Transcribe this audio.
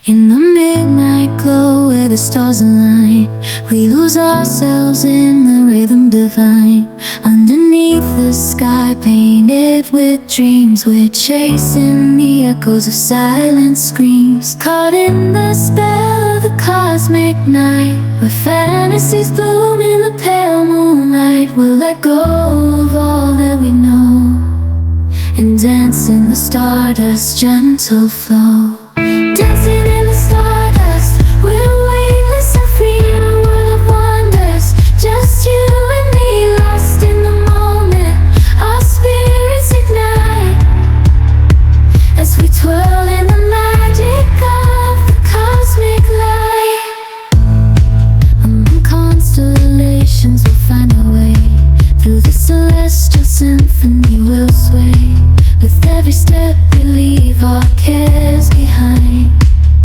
In the midnight glow where the stars align, we lose ourselves in the rhythm divine. Underneath the sky painted with dreams, we're chasing the echoes of silent screams. Caught in the spell of the cosmic night, where fantasies bloom in the pale moonlight. We'll let go of all that we know and dance in the stardust's gentle flow.